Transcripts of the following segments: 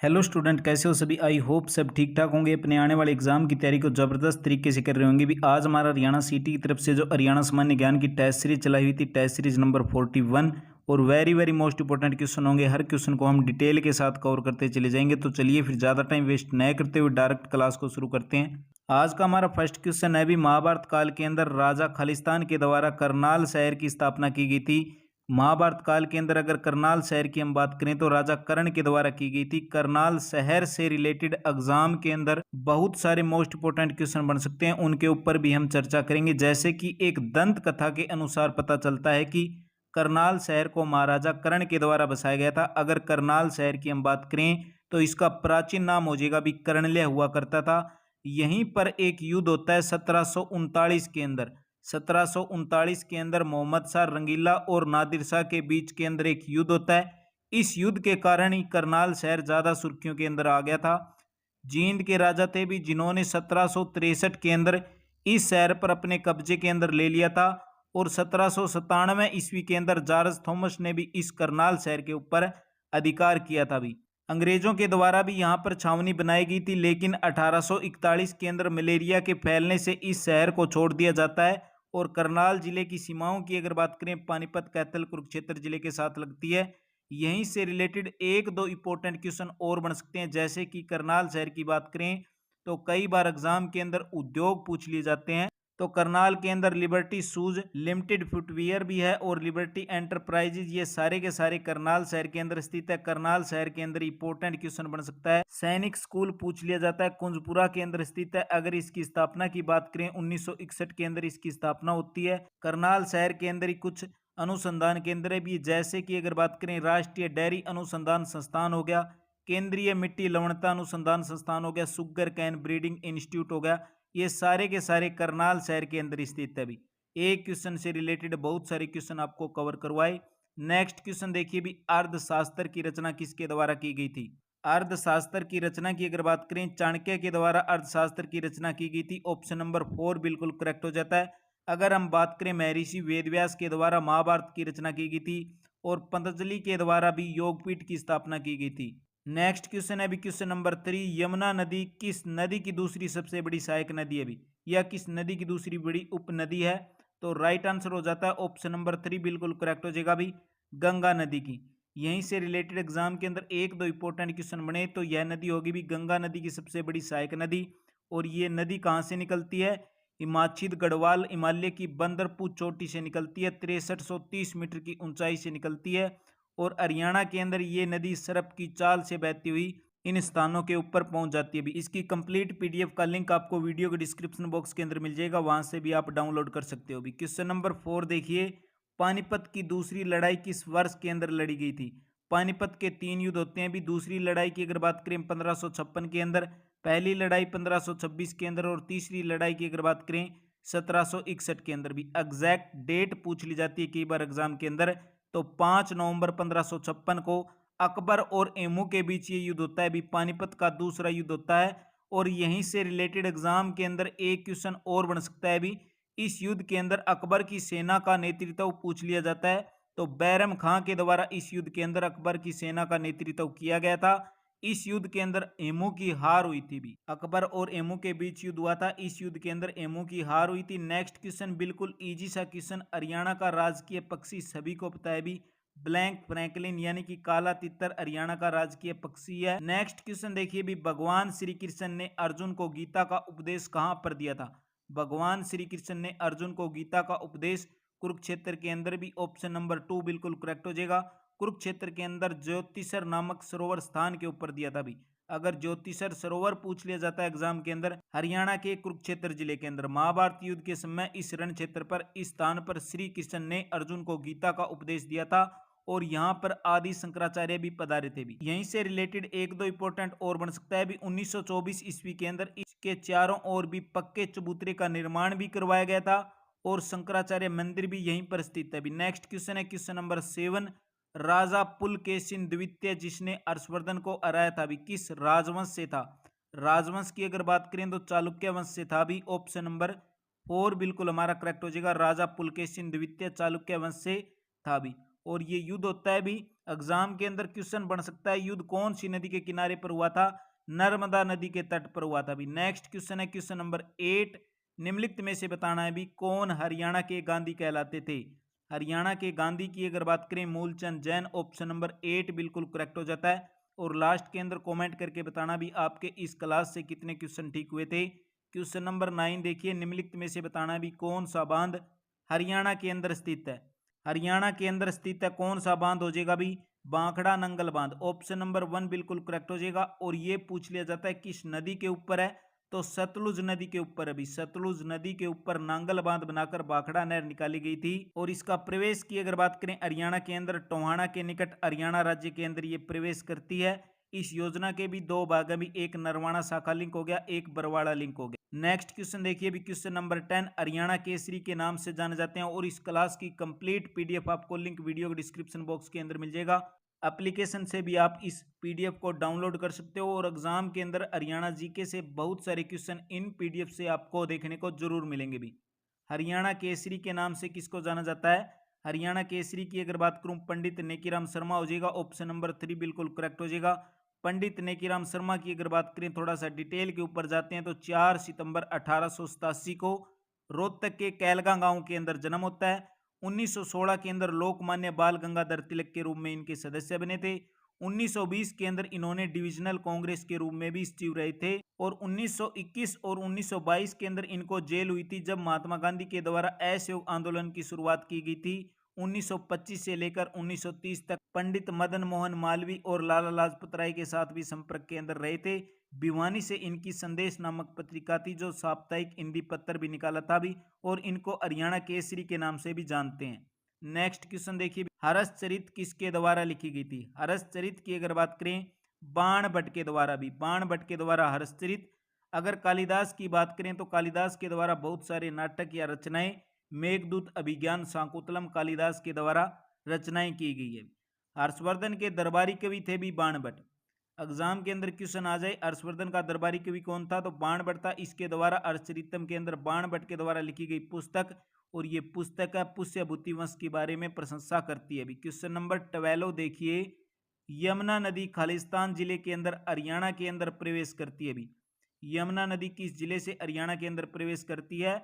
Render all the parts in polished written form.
Hello student, कैसे हो सभी। आई होप सब ठीक ठाक होंगे। अपने आने वाले एग्जाम की तैयारी को ज़बरदस्त तरीके से कर रहे होंगे। भी आज हमारा हरियाणा सीटी की तरफ से जो हरियाणा सामान्य ज्ञान की टेस्ट सीरीज चलाई हुई थी, टेस्ट सीरीज नंबर 41, और वेरी मोस्ट इंपॉर्टेंट क्वेश्चन होंगे। हर क्वेश्चन को हम डिटेल के साथ कवर करते चले जाएंगे। तो चलिए फिर ज़्यादा टाइम वेस्ट न करते हुए डायरेक्ट क्लास को शुरू करते हैं। आज का हमारा फर्स्ट क्वेश्चन है भी महाभारत काल के अंदर राजा खालिस्तान के द्वारा करनाल शहर की स्थापना की गई थी। महाभारत काल के अंदर अगर करनाल शहर की हम बात करें तो राजा कर्ण के द्वारा की गई थी। करनाल शहर से रिलेटेड एग्जाम के अंदर बहुत सारे मोस्ट इंपोर्टेंट क्वेश्चन बन सकते हैं, उनके ऊपर भी हम चर्चा करेंगे। जैसे कि एक दंत कथा के अनुसार पता चलता है कि करनाल शहर को महाराजा कर्ण के द्वारा बसाया गया था। अगर करनाल शहर की हम बात करें तो इसका प्राचीन नाम हो जाएगा भी कर्णलय हुआ करता था। यहीं पर एक युद्ध होता है 1739 के अंदर। 1739 के अंदर मोहम्मद शाह रंगीला और नादिर शाह के बीच के अंदर एक युद्ध होता है। इस युद्ध के कारण ही करनाल शहर ज्यादा सुर्खियों के अंदर आ गया था। जींद के राजा थे भी जिन्होंने 1763 के अंदर इस शहर पर अपने कब्जे के अंदर ले लिया था, और 1797 ईस्वी के अंदर जॉर्ज थॉमस ने भी इस करनाल शहर के ऊपर अधिकार किया था। भी अंग्रेजों के द्वारा भी यहाँ पर छावनी बनाई गई थी, लेकिन 1841 के अंदर मलेरिया के फैलने से इस शहर को छोड़ दिया जाता है। और करनाल जिले की सीमाओं की अगर बात करें, पानीपत, कैथल, कुरुक्षेत्र जिले के साथ लगती है। यहीं से रिलेटेड एक दो इंपॉर्टेंट क्वेश्चन और बन सकते हैं। जैसे कि करनाल शहर की बात करें तो कई बार एग्जाम के अंदर उद्योग पूछ लिए जाते हैं। तो करनाल के अंदर लिबर्टी शूज लिमिटेड फुटवियर भी है और लिबर्टी एंटरप्राइजेज, ये सारे के सारे करनाल शहर के अंदर स्थित है। करनाल शहर के अंदर इंपॉर्टेंट क्वेश्चन बन सकता है। सैनिक स्कूल पूछ लिया जाता है, कुंजपुरा के अंदर स्थित है। अगर इसकी स्थापना की बात करें 1961 के अंदर इसकी स्थापना होती है। करनाल शहर के अंदर ही कुछ अनुसंधान केंद्र भी, जैसे कि अगर बात करें राष्ट्रीय डेयरी अनुसंधान संस्थान हो गया, केंद्रीय मिट्टी लवणता अनुसंधान संस्थान हो गया, शुगर कैन ब्रीडिंग इंस्टीट्यूट हो गया, ये सारे के सारे करनाल शहर के अंदर स्थित है। भी एक क्वेश्चन से रिलेटेड बहुत सारे क्वेश्चन आपको कवर करवाए। नेक्स्ट क्वेश्चन देखिए भी, अर्थशास्त्र की रचना किसके द्वारा की गई थी। अर्थशास्त्र की रचना की अगर बात करें चाणक्य के द्वारा अर्थशास्त्र की रचना की गई थी। ऑप्शन नंबर 4 बिल्कुल करेक्ट हो जाता है। अगर हम बात करें महर्षि वेदव्यास के द्वारा महाभारत की रचना की गई थी, और पतंजलि के द्वारा भी योगपीठ की स्थापना की गई थी। नेक्स्ट क्वेश्चन है अभी क्वेश्चन नंबर 3, यमुना नदी किस नदी की दूसरी सबसे बड़ी सहायक नदी है। अभी यह किस नदी की दूसरी बड़ी उपनदी है। तो राइट आंसर हो जाता है ऑप्शन नंबर 3 बिल्कुल करेक्ट हो जाएगा भी, गंगा नदी की। यहीं से रिलेटेड एग्जाम के अंदर एक दो इंपॉर्टेंट क्वेश्चन बने तो यह नदी होगी भी गंगा नदी की सबसे बड़ी सहायक नदी। और ये नदी कहाँ से निकलती है, हिमाचल गढ़वाल हिमालय की बंदरपुर चोटी से निकलती है। 6330 मीटर की ऊंचाई से निकलती है, और हरियाणा के अंदर ये नदी सरप की चाल से बहती हुई इन स्थानों के ऊपर पहुंच जाती है। भी इसकी कंप्लीट पीडीएफ का लिंक आपको वीडियो के डिस्क्रिप्शन बॉक्स के अंदर मिल जाएगा, वहां से भी आप डाउनलोड कर सकते हो। भी क्वेश्चन नंबर 4 देखिए, पानीपत की दूसरी लड़ाई किस वर्ष के अंदर लड़ी गई थी। पानीपत के 3 युद्ध होते हैं। भी दूसरी लड़ाई की अगर बात करें 1556 के अंदर, पहली लड़ाई 1526 के अंदर, और तीसरी लड़ाई की अगर बात करें 1761 के अंदर। भी एग्जैक्ट डेट पूछ ली जाती है कई बार एग्जाम के अंदर। तो 5 नवंबर 1556 को अकबर और एमू के बीच ये युद्ध होता है। भी पानीपत का दूसरा युद्ध होता है। और यहीं से रिलेटेड एग्जाम के अंदर एक क्वेश्चन और बन सकता है। भी इस युद्ध के अंदर अकबर की सेना का नेतृत्व पूछ लिया जाता है। तो बैरम खां के द्वारा इस युद्ध के अंदर अकबर की सेना का नेतृत्व किया गया था। इस युद्ध के अंदर एमू की हार हुई थी। भी अकबर और एमू के बीच युद्ध हुआ था, इस युद्ध के अंदर एमू की हार हुई थी। नेक्स्ट क्वेश्चन बिल्कुल इजी सा क्वेश्चन, हरियाणा का राजकीय पक्षी सभी को पता है भी, ब्लैंक फ्रैंकलिन यानी कि काला तितर हरियाणा का राजकीय पक्षी है। नेक्स्ट क्वेश्चन देखिए भी, भगवान श्री कृष्ण ने अर्जुन को गीता का उपदेश कहां पर दिया था। भगवान श्री कृष्ण ने अर्जुन को गीता का उपदेश कुरुक्षेत्र के अंदर। भी ऑप्शन नंबर 2 बिल्कुल करेक्ट हो जाएगा। कुरुक्षेत्र के अंदर ज्योतिषर नामक सरोवर स्थान के ऊपर दिया था। भी अगर ज्योतिषर सरोवर पूछ लिया जाता है एग्जाम के अंदर, हरियाणा के कुरुक्षेत्र जिले के अंदर महाभारत युद्ध के समय इस रण क्षेत्र पर, इस स्थान पर श्री कृष्ण ने अर्जुन को गीता का उपदेश दिया था। और यहाँ पर आदि शंकराचार्य भी पधारे थे। भी यहीं से रिलेटेड एक दो इंपॉर्टेंट और बन सकता है। भी 1924 ईस्वी के अंदर इसके चारों ओर भी पक्के चबूतरे का निर्माण भी करवाया गया था, और शंकराचार्य मंदिर भी यहीं पर स्थित है। भी नेक्स्ट क्वेश्चन है क्वेश्चन नंबर 7, राजा पुलकेशिन द्वितीय जिसने हर्षवर्धन को हराया था, भी किस राजवंश से था। राजवंश की अगर बात करें तो चालुक्य वंश से था। भी ऑप्शन नंबर 4 बिल्कुल हमारा करेक्ट हो जाएगा, राजा पुलकेशिन द्वितीय चालुक्य वंश से था। भी और ये युद्ध होता है भी एग्जाम के अंदर क्वेश्चन बन सकता है, युद्ध कौन सी नदी के किनारे पर हुआ था? नर्मदा नदी के तट पर हुआ था भी। नेक्स्ट क्वेश्चन है क्वेश्चन नंबर 8, निम्नलिखित में से बताना है भी कौन हरियाणा के गांधी कहलाते थे? हरियाणा के गांधी की अगर बात करें मूलचंद जैन, ऑप्शन नंबर 8 बिल्कुल करेक्ट हो जाता है। और लास्ट के अंदर कमेंट करके बताना भी आपके इस क्लास से कितने क्वेश्चन ठीक हुए थे। क्वेश्चन नंबर 9 देखिए, निम्नलिखित में से बताना भी कौन सा बांध हरियाणा के अंदर स्थित है? हरियाणा के अंदर स्थित है कौन सा बांध हो जाएगा भी? बांखड़ा नंगल बांध, ऑप्शन नंबर 1 बिल्कुल करेक्ट हो जाएगा। और ये पूछ लिया जाता है किस नदी के ऊपर है? तो सतलुज नदी के ऊपर। अभी सतलुज नदी के ऊपर नांगल बांध बनाकर भाखड़ा नहर निकाली गई थी। और इसका प्रवेश की अगर बात करें हरियाणा के अंदर टोहाना के निकट हरियाणा राज्य के अंदर ये प्रवेश करती है। इस योजना के भी दो भाग में, एक नरवाना शाखा लिंक हो गया, एक बरवाड़ा लिंक हो गया। नेक्स्ट क्वेश्चन देखिए भी क्वेश्चन नंबर 10, हरियाणा केसरी के नाम से जाने जाते हैं। और इस क्लास की कंप्लीट पीडीएफ आपको लिंक वीडियो के डिस्क्रिप्शन बॉक्स के अंदर मिल जाएगा। एप्लीकेशन से भी आप इस पीडीएफ को डाउनलोड कर सकते हो। और एग्जाम के अंदर हरियाणा जीके से बहुत सारे क्वेश्चन इन पीडीएफ से आपको देखने को जरूर मिलेंगे भी। हरियाणा केसरी के नाम से किसको जाना जाता है? हरियाणा केसरी की अगर बात करूं पंडित नेकीराम शर्मा हो जाएगा, ऑप्शन नंबर 3 बिल्कुल करेक्ट हो जाएगा। पंडित नेकीराम शर्मा की अगर बात करें, थोड़ा सा डिटेल के ऊपर जाते हैं, तो 4 सितंबर 1887 को रोहतक के कैलगा गांव के अंदर जन्म होता है। 1916 के अंदर लोकमान्य बाल गंगाधर तिलक के रूप में इनके सदस्य बने थे। 1920 के अंदर इन्होंने डिविजनल कांग्रेस के रूप में भी एक्टिव रहे थे। और 1921 और 1922 के अंदर इनको जेल हुई थी, जब महात्मा गांधी के द्वारा असहयोग आंदोलन की शुरुआत की गई थी। 1925 से लेकर 1930 तक पंडित मदन मोहन मालवीय और लाला लाजपत राय के साथ भी संपर्क के अंदर रहे थे। भिवानी से इनकी संदेश नामक पत्रिका थी, जो साप्ताहिक हिंदी पत्र भी निकाला था भी। और इनको हरियाणा केसरी के नाम से भी जानते हैं। नेक्स्ट क्वेश्चन देखिए, हर्षचरित किसके द्वारा लिखी गई थी? हर्षचरित की अगर बात करें बाण भट्ट के द्वारा भी, बाण भट्ट के द्वारा हर्षचरित। अगर कालिदास की बात करें तो कालिदास के द्वारा बहुत सारे नाटक या रचनाएं, मेघदूत, अभिज्ञान, शाकुंतलम कालिदास के द्वारा रचनाएं की गई है। हर्षवर्धन के दरबारी कवि थे भी बाण भट्ट। एग्जाम के अंदर क्वेश्चन आ जाए हर्षवर्धन का दरबारी कवि कौन था, तो बाण भट्ट था। इसके द्वारा हर्षचरितम के अंदर बाण भट्ट के द्वारा लिखी गई पुस्तक, और ये पुस्तक है पुष्यभूति वंश के बारे में प्रशंसा करती है। अभी क्वेश्चन नंबर 12 देखिए, यमुना नदी खालिस्तान जिले के अंदर हरियाणा के अंदर प्रवेश करती है। अभी यमुना नदी किस जिले से हरियाणा के अंदर प्रवेश करती है?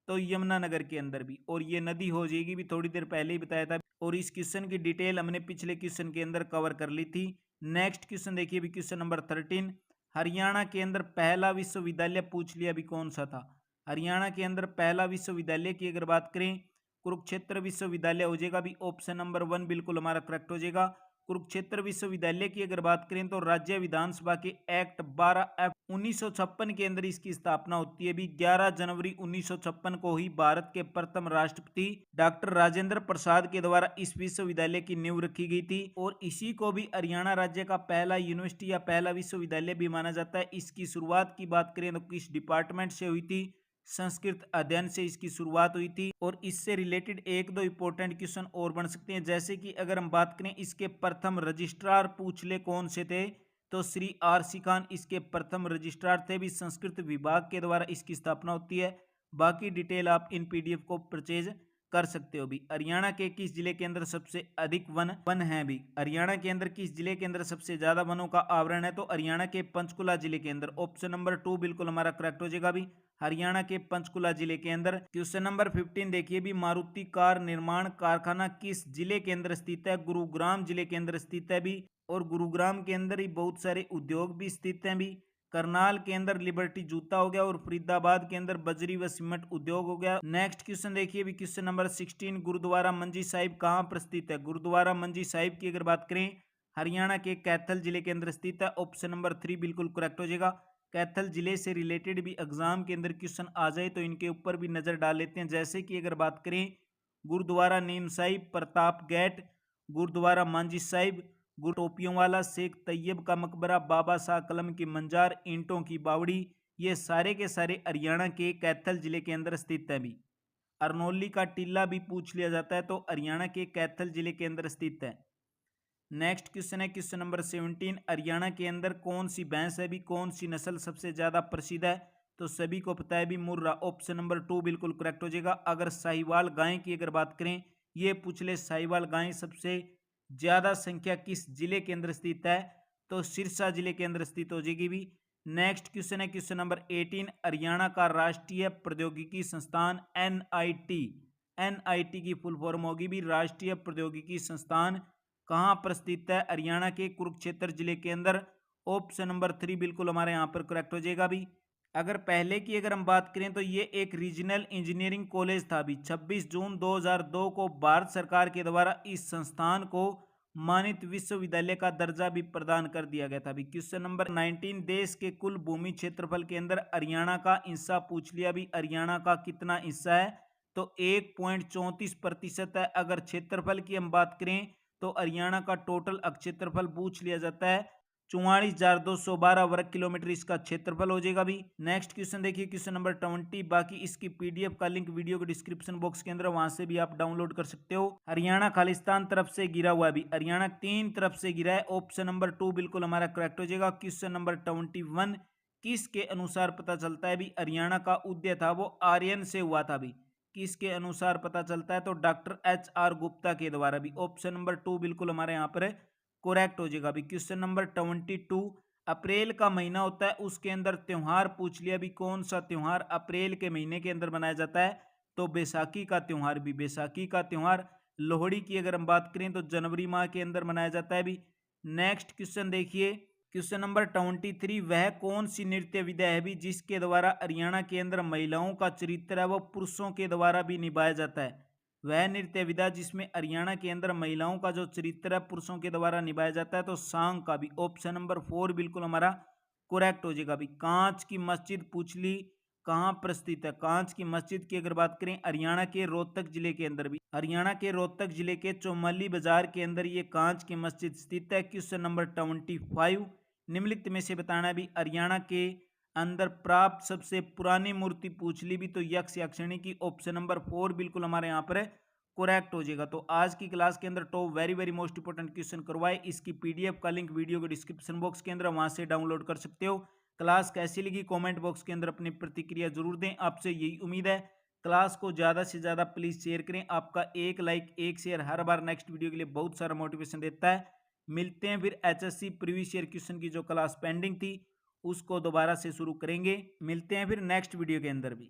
तो यमुनानगर के अंदर भी। और ये नदी हो जाएगी भी, थोड़ी देर पहले ही बताया था। और इस क्वेश्चन की डिटेल हमने पिछले क्वेश्चन के अंदर कवर कर ली थी। नेक्स्ट क्वेश्चन देखिए भी क्वेश्चन नंबर 13, हरियाणा के अंदर पहला विश्वविद्यालय पूछ लिया भी कौन सा था? हरियाणा के अंदर पहला विश्वविद्यालय की अगर बात करें, कुरुक्षेत्र विश्वविद्यालय हो जाएगा भी, ऑप्शन नंबर 1 बिल्कुल हमारा करेक्ट हो जाएगा। कुरुक्षेत्र विश्वविद्यालय की अगर बात करें तो राज्य विधानसभा के एक्ट 12F 1956 के अंदर इसकी स्थापना होती है भी। 11 जनवरी 1956 को ही भारत के प्रथम राष्ट्रपति डॉक्टर राजेंद्र प्रसाद के द्वारा इस विश्वविद्यालय की नींव रखी गई थी। और इसी को भी हरियाणा राज्य का पहला यूनिवर्सिटी या पहला विश्वविद्यालय भी माना जाता है। इसकी शुरुआत की बात करें तो किस डिपार्टमेंट से हुई थी? संस्कृत अध्ययन से इसकी शुरुआत हुई थी। और इससे रिलेटेड एक दो इंपॉर्टेंट क्वेश्चन और बन सकते हैं, जैसे कि अगर हम बात करें इसके प्रथम रजिस्ट्रार पूछ ले कौन से थे, तो श्री RC खान इसके प्रथम रजिस्ट्रार थे भी। संस्कृत विभाग के द्वारा इसकी स्थापना होती है। बाकी डिटेल आप इन PDF को परचेज कर सकते हो भी। हरियाणा के किस जिले के अंदर सबसे अधिक वन है भी? हरियाणा के अंदर किस जिले के अंदर सबसे ज्यादा वनों का आवरण है? तो हरियाणा के पंचकुला जिले के अंदर, ऑप्शन नंबर 2 बिल्कुल हमारा करेक्ट हो जाएगा भी, हरियाणा के पंचकुला जिले के अंदर। क्वेश्चन नंबर 15 देखिए भी, मारुति कार निर्माण कारखाना किस जिले के अंदर स्थित है? गुरुग्राम जिले के अंदर स्थित है भी। और गुरुग्राम के अंदर ही बहुत सारे उद्योग भी स्थित हैं भी। करनाल के अंदर लिबर्टी जूता हो गया, और फरीदाबाद के अंदर बजरी व सीमेंट उद्योग हो गया। नेक्स्ट क्वेश्चन देखिए भी क्वेश्चन नंबर 16, गुरुद्वारा मंजी साहिब कहाँ पर स्थित है? गुरुद्वारा मंजी साहिब की अगर बात करें, हरियाणा के कैथल जिले के अंदर स्थित है। ऑप्शन नंबर 3 बिल्कुल करेक्ट हो जाएगा। कैथल जिले से रिलेटेड भी एग्जाम के अंदर क्वेश्चन आ जाए तो इनके ऊपर भी नजर डाल लेते हैं। जैसे कि अगर बात करें गुरुद्वारा नीम साहिब, प्रताप गेट, गुरुद्वारा मांझी साहिब, टोपियों वाला, शेख तैयब का मकबरा, बाबा शाह कलम की मंजार, ईंटों की बावड़ी, ये सारे के सारे हरियाणा के कैथल जिले के अंदर स्थित है भी। अरनौली का टीला भी पूछ लिया जाता है, तो हरियाणा के कैथल जिले के अंदर स्थित है। नेक्स्ट क्वेश्चन है क्वेश्चन नंबर 17, हरियाणा के अंदर कौन सी भैंस है भी, कौन सी नस्ल सबसे ज्यादा प्रसिद्ध है? तो सभी को पता है भी मुर्रा, ऑप्शन नंबर 2 बिल्कुल करेक्ट हो जाएगा। अगर साहिवाल गाय की अगर बात करें, ये पूछ ले साहिवाल गाय सबसे ज्यादा संख्या किस जिले के अंदर स्थित है, तो सिरसा जिले के अंदर स्थित हो जाएगी भी। नेक्स्ट क्वेश्चन है क्वेश्चन नंबर 18, हरियाणा का राष्ट्रीय प्रौद्योगिकी संस्थान एनआईटी की फुल फॉर्म होगी भी राष्ट्रीय प्रौद्योगिकी संस्थान कहां पर स्थित है, हरियाणा के कुरुक्षेत्र जिले के अंदर। ऑप्शन नंबर 3 बिल्कुल हमारे यहाँ पर करेक्ट हो जाएगा भी। अगर पहले की अगर हम बात करें तो ये एक रीजनल इंजीनियरिंग कॉलेज था भी। 26 जून 2002 को भारत सरकार के द्वारा इस संस्थान को मानित विश्वविद्यालय का दर्जा भी प्रदान कर दिया गया था भी। क्वेश्चन नंबर 19, देश के कुल भूमि क्षेत्रफल के अंदर हरियाणा का हिस्सा पूछ लिया भी। हरियाणा का कितना हिस्सा है, तो 1.34% है। अगर क्षेत्रफल की हम बात करें तो हरियाणा का टोटल क्षेत्रफल पूछ लिया जाता है 44,212 वर्ग किलोमीटर इसका क्षेत्रफल हो जाएगा भी। नेक्स्ट क्वेश्चन देखिए क्वेश्चन नंबर 20, बाकी इसकी पीडीएफ का लिंक वीडियो के डिस्क्रिप्शन बॉक्स के अंदर, वहां से भी आप डाउनलोड कर सकते हो। हरियाणा खालिस्तान तरफ से गिरा हुआ भी, हरियाणा 3 तरफ से गिरा है। ऑप्शन नंबर 2 बिल्कुल हमारा करेक्ट हो जाएगा। क्वेश्चन नंबर 21, किसके अनुसार पता चलता है भी हरियाणा का उदय था वो आर्यन से हुआ था भी। किसके अनुसार पता चलता है, तो डॉक्टर HR गुप्ता के द्वारा भी। ऑप्शन नंबर 2 बिल्कुल हमारे यहाँ पर करेक्ट हो जाएगा भी। क्वेश्चन नंबर 22, अप्रैल का महीना होता है उसके अंदर त्योहार पूछ लिया भी। कौन सा त्योहार अप्रैल के महीने के अंदर मनाया जाता है, तो बैसाखी का त्योहार भी। बैसाखी का त्योहार। लोहड़ी की अगर हम बात करें तो जनवरी माह के अंदर मनाया जाता है भी। नेक्स्ट क्वेश्चन देखिए क्वेश्चन नंबर 23, वह कौन सी नृत्य विधा है भी जिसके द्वारा हरियाणा के अंदर महिलाओं का चरित्र है वो पुरुषों के द्वारा भी निभाया जाता है। वह नृत्य विधा जिसमें हरियाणा के अंदर महिलाओं का जो चरित्र है पुरुषों के द्वारा निभाया जाता है, तो सांग का भी। ऑप्शन नंबर 4 बिल्कुल हमारा करेक्ट हो जाएगा भी। कांच की मस्जिद पूछ ली कहां पर स्थित है। कांच की मस्जिद की अगर बात करें हरियाणा के रोहतक जिले के अंदर भी। हरियाणा के रोहतक जिले के चौमली बाजार के अंदर ये कांच की मस्जिद स्थित है। क्वेश्चन नंबर 25, निम्नलिखित में से बताना भी हरियाणा के अंदर प्राप्त सबसे पुरानी मूर्ति पूछ ली भी, तो यक्ष याक्षिणी की। ऑप्शन नंबर 4 बिल्कुल हमारे यहाँ पर करेक्ट हो जाएगा। तो आज की क्लास के अंदर top very most important question करवाए। इसकी पीडीएफ का लिंक वीडियो के डिस्क्रिप्शन बॉक्स के अंदर, वहां से डाउनलोड कर सकते हो। क्लास कैसी लगी कमेंट बॉक्स के अंदर अपनी प्रतिक्रिया जरूर दें। आपसे यही उम्मीद है क्लास को ज्यादा से ज्यादा प्लीज शेयर करें। आपका एक लाइक एक शेयर हर बार नेक्स्ट वीडियो के लिए बहुत सारा मोटिवेशन देता है। मिलते हैं फिर HSC प्रीवियस ईयर क्वेश्चन की जो क्लास पेंडिंग थी उसको दोबारा से शुरू करेंगे। मिलते हैं फिर नेक्स्ट वीडियो के अंदर भी।